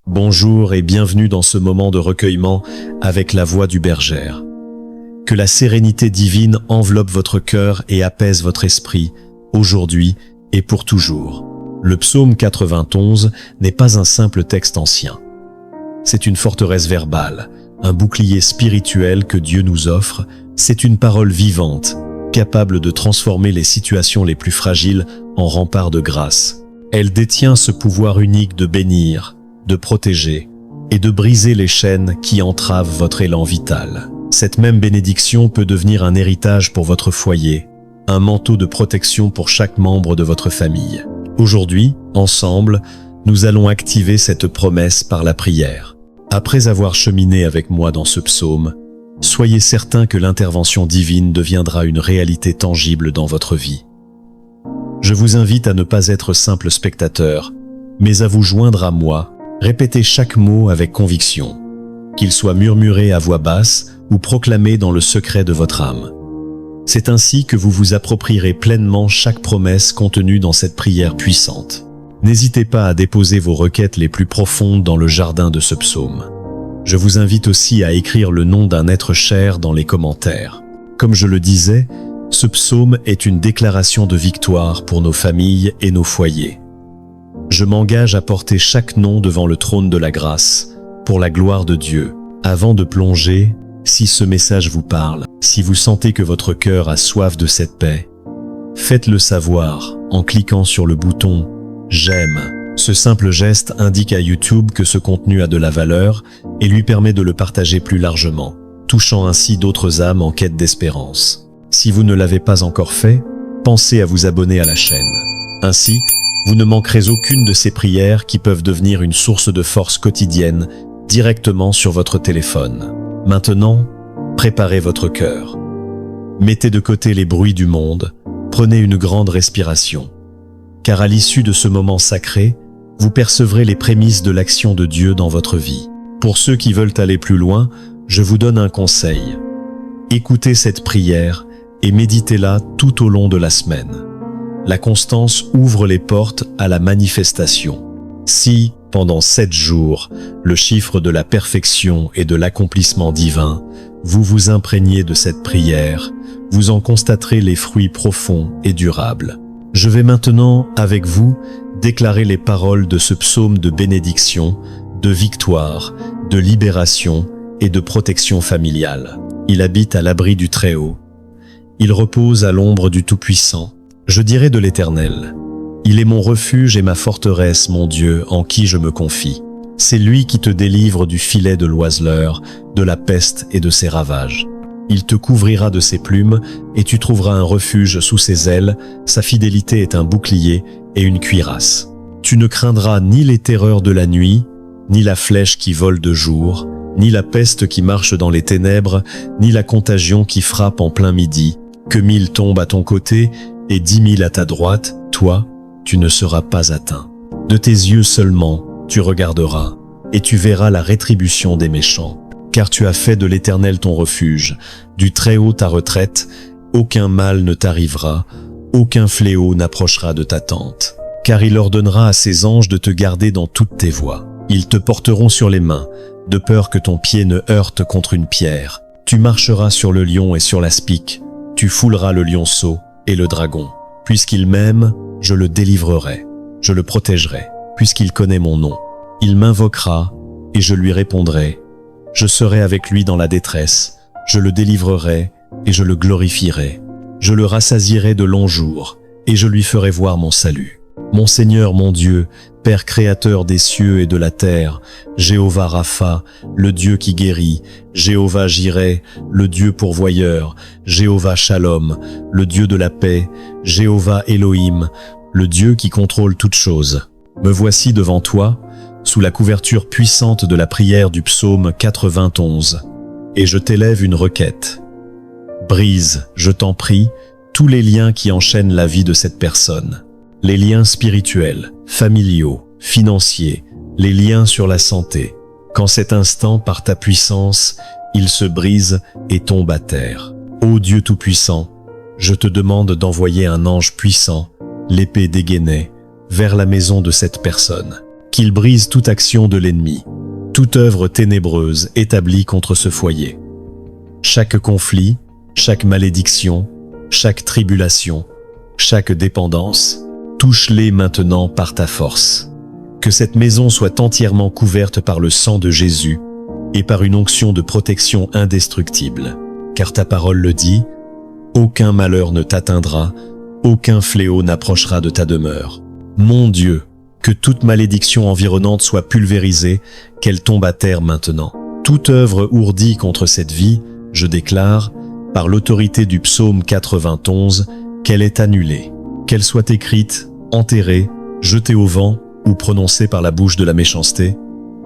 Bonjour et bienvenue dans ce moment de recueillement avec la voix du bergère. Que la sérénité divine enveloppe votre cœur et apaise votre esprit, aujourd'hui et pour toujours. Le psaume 91 n'est pas un simple texte ancien. C'est une forteresse verbale, un bouclier spirituel que Dieu nous offre. C'est une parole vivante, capable de transformer les situations les plus fragiles en remparts de grâce. Elle détient ce pouvoir unique de bénir, de protéger et de briser les chaînes qui entravent votre élan vital. Cette même bénédiction peut devenir un héritage pour votre foyer, un manteau de protection pour chaque membre de votre famille. Aujourd'hui, ensemble, nous allons activer cette promesse par la prière. Après avoir cheminé avec moi dans ce psaume, soyez certains que l'intervention divine deviendra une réalité tangible dans votre vie. Je vous invite à ne pas être simple spectateur, mais à vous joindre à moi. Répétez chaque mot avec conviction, qu'il soit murmuré à voix basse ou proclamé dans le secret de votre âme. C'est ainsi que vous vous approprierez pleinement chaque promesse contenue dans cette prière puissante. N'hésitez pas à déposer vos requêtes les plus profondes dans le jardin de ce psaume. Je vous invite aussi à écrire le nom d'un être cher dans les commentaires. Comme je le disais, ce psaume est une déclaration de victoire pour nos familles et nos foyers. Je m'engage à porter chaque nom devant le trône de la grâce, pour la gloire de Dieu. Avant de plonger, si ce message vous parle, si vous sentez que votre cœur a soif de cette paix, faites-le savoir en cliquant sur le bouton « J'aime ». Ce simple geste indique à YouTube que ce contenu a de la valeur et lui permet de le partager plus largement, touchant ainsi d'autres âmes en quête d'espérance. Si vous ne l'avez pas encore fait, pensez à vous abonner à la chaîne. Ainsi, vous ne manquerez aucune de ces prières qui peuvent devenir une source de force quotidienne directement sur votre téléphone. Maintenant, préparez votre cœur. Mettez de côté les bruits du monde, prenez une grande respiration. Car à l'issue de ce moment sacré, vous percevrez les prémices de l'action de Dieu dans votre vie. Pour ceux qui veulent aller plus loin, je vous donne un conseil. Écoutez cette prière et méditez-la tout au long de la semaine. La constance ouvre les portes à la manifestation. Si, pendant 7 jours, le chiffre de la perfection et de l'accomplissement divin, vous vous imprégnez de cette prière, vous en constaterez les fruits profonds et durables. Je vais maintenant, avec vous, déclarer les paroles de ce psaume de bénédiction, de victoire, de libération et de protection familiale. Il habite à l'abri du Très-Haut. Il repose à l'ombre du Tout-Puissant. Je dirai de l'Éternel, il est mon refuge et ma forteresse, mon Dieu, en qui je me confie. C'est lui qui te délivre du filet de l'oiseleur, de la peste et de ses ravages. Il te couvrira de ses plumes et tu trouveras un refuge sous ses ailes. Sa fidélité est un bouclier et une cuirasse. Tu ne craindras ni les terreurs de la nuit, ni la flèche qui vole de jour, ni la peste qui marche dans les ténèbres, ni la contagion qui frappe en plein midi. Que 1000 tombent à ton côté et 10 000 à ta droite, toi, tu ne seras pas atteint. De tes yeux seulement, tu regarderas, et tu verras la rétribution des méchants. Car tu as fait de l'Éternel ton refuge, du Très-Haut ta retraite, aucun mal ne t'arrivera, aucun fléau n'approchera de ta tente. Car il ordonnera à ses anges de te garder dans toutes tes voies. Ils te porteront sur les mains, de peur que ton pied ne heurte contre une pierre. Tu marcheras sur le lion et sur l'aspic, tu fouleras le lionceau et le dragon. Puisqu'il m'aime, je le délivrerai, je le protégerai, puisqu'il connaît mon nom. Il m'invoquera et je lui répondrai. Je serai avec lui dans la détresse, je le délivrerai et je le glorifierai. Je le rassasierai de longs jours et je lui ferai voir mon salut. Mon Seigneur, mon Dieu, Père créateur des cieux et de la terre, Jéhovah Rapha, le Dieu qui guérit, Jéhovah Jireh, le Dieu pourvoyeur, Jéhovah Shalom, le Dieu de la paix, Jéhovah Elohim, le Dieu qui contrôle toutes choses. Me voici devant toi, sous la couverture puissante de la prière du psaume 91, et je t'élève une requête. Brise, je t'en prie, tous les liens qui enchaînent la vie de cette personne. Les liens spirituels, familiaux, financiers, les liens sur la santé. Qu'en cet instant, par ta puissance, ils se brisent et tombent à terre. Ô Dieu Tout-Puissant, je te demande d'envoyer un ange puissant, l'épée dégainée, vers la maison de cette personne. qu'il brise toute action de l'ennemi, toute œuvre ténébreuse établie contre ce foyer. Chaque conflit, chaque malédiction, chaque tribulation, chaque dépendance, touche-les maintenant par ta force. Que cette maison soit entièrement couverte par le sang de Jésus et par une onction de protection indestructible. Car ta parole le dit, aucun malheur ne t'atteindra, aucun fléau n'approchera de ta demeure. Mon Dieu, que toute malédiction environnante soit pulvérisée, qu'elle tombe à terre maintenant. Toute œuvre ourdie contre cette vie, je déclare, par l'autorité du psaume 91, qu'elle est annulée. Qu'elle soit écrite, enterrée, jetée au vent ou prononcée par la bouche de la méchanceté,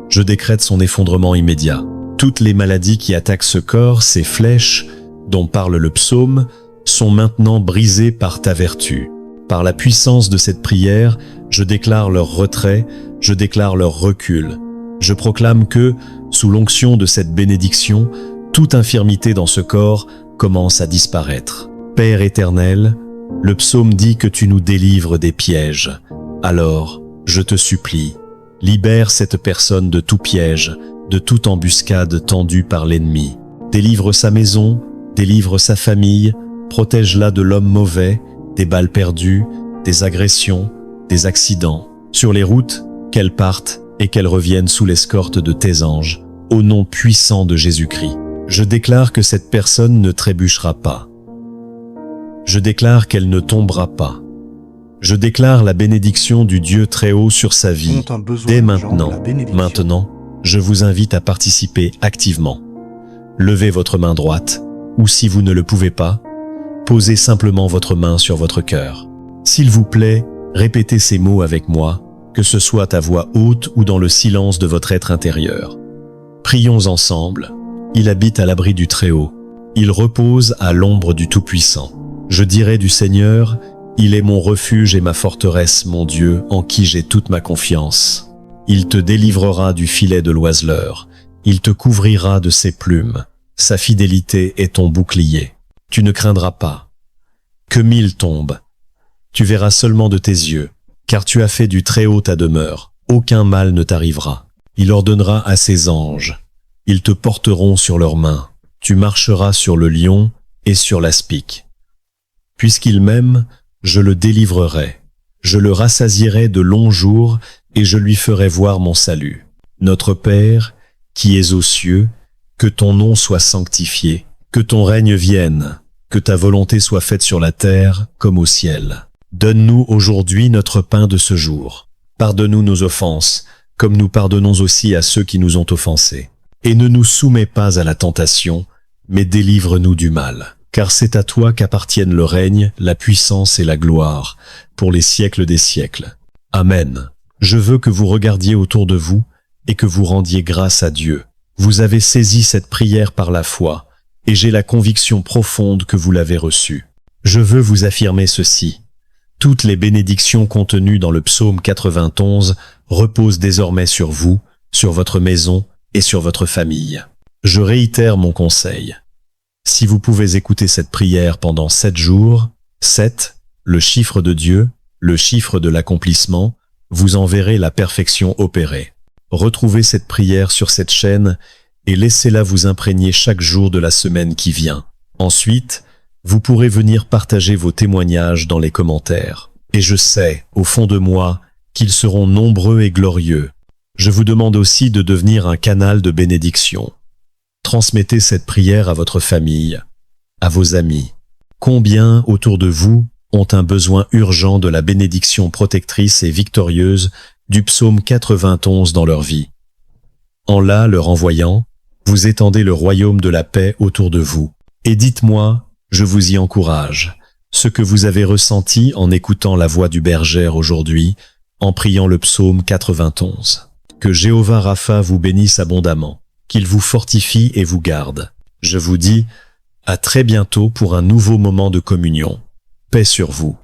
je décrète son effondrement immédiat. Toutes les maladies qui attaquent ce corps, ces flèches dont parle le psaume, sont maintenant brisées par ta vertu. Par la puissance de cette prière, je déclare leur retrait, je déclare leur recul. Je proclame que, sous l'onction de cette bénédiction, toute infirmité dans ce corps commence à disparaître. Père éternel, le psaume dit que tu nous délivres des pièges. Alors, je te supplie, libère cette personne de tout piège, de toute embuscade tendue par l'ennemi. Délivre sa maison, délivre sa famille, protège-la de l'homme mauvais, des balles perdues, des agressions, des accidents. Sur les routes, qu'elle parte et qu'elle revienne sous l'escorte de tes anges, au nom puissant de Jésus-Christ. Je déclare que cette personne ne trébuchera pas. Je déclare qu'elle ne tombera pas. Je déclare la bénédiction du Dieu très haut sur sa vie, dès maintenant. Maintenant, je vous invite à participer activement. Levez votre main droite, ou si vous ne le pouvez pas, posez simplement votre main sur votre cœur. S'il vous plaît, répétez ces mots avec moi, que ce soit à voix haute ou dans le silence de votre être intérieur. Prions ensemble. Il habite à l'abri du Très-Haut. Il repose à l'ombre du Tout-Puissant. Je dirai du Seigneur, il est mon refuge et ma forteresse, mon Dieu, en qui j'ai toute ma confiance. Il te délivrera du filet de l'oiseleur. Il te couvrira de ses plumes. Sa fidélité est ton bouclier. Tu ne craindras pas. Que 1000 tombent. Tu verras seulement de tes yeux, car tu as fait du Très-Haut ta demeure. Aucun mal ne t'arrivera. Il ordonnera à ses anges. Ils te porteront sur leurs mains. Tu marcheras sur le lion et sur l'aspic. Puisqu'il m'aime, je le délivrerai. Je le rassasierai de longs jours et je lui ferai voir mon salut. Notre Père, qui es aux cieux, que ton nom soit sanctifié, que ton règne vienne, que ta volonté soit faite sur la terre comme au ciel. Donne-nous aujourd'hui notre pain de ce jour. Pardonne-nous nos offenses, comme nous pardonnons aussi à ceux qui nous ont offensés. Et ne nous soumets pas à la tentation, mais délivre-nous du mal. Car c'est à toi qu'appartiennent le règne, la puissance et la gloire, pour les siècles des siècles. Amen. Je veux que vous regardiez autour de vous et que vous rendiez grâce à Dieu. Vous avez saisi cette prière par la foi, et j'ai la conviction profonde que vous l'avez reçue. Je veux vous affirmer ceci. Toutes les bénédictions contenues dans le psaume 91 reposent désormais sur vous, sur votre maison et sur votre famille. Je réitère mon conseil. Si vous pouvez écouter cette prière pendant 7 jours, 7, le chiffre de Dieu, le chiffre de l'accomplissement, vous en verrez la perfection opérée. Retrouvez cette prière sur cette chaîne et laissez-la vous imprégner chaque jour de la semaine qui vient. Ensuite, vous pourrez venir partager vos témoignages dans les commentaires. Et je sais, au fond de moi, qu'ils seront nombreux et glorieux. Je vous demande aussi de devenir un canal de bénédiction. Transmettez cette prière à votre famille, à vos amis. Combien autour de vous ont un besoin urgent de la bénédiction protectrice et victorieuse du psaume 91 dans leur vie? En la leur envoyant, vous étendez le royaume de la paix autour de vous. Et dites-moi, je vous y encourage, ce que vous avez ressenti en écoutant la voix du berger aujourd'hui, en priant le psaume 91. Que Jéhovah Rapha vous bénisse abondamment, qu'il vous fortifie et vous garde. Je vous dis à très bientôt pour un nouveau moment de communion. Paix sur vous.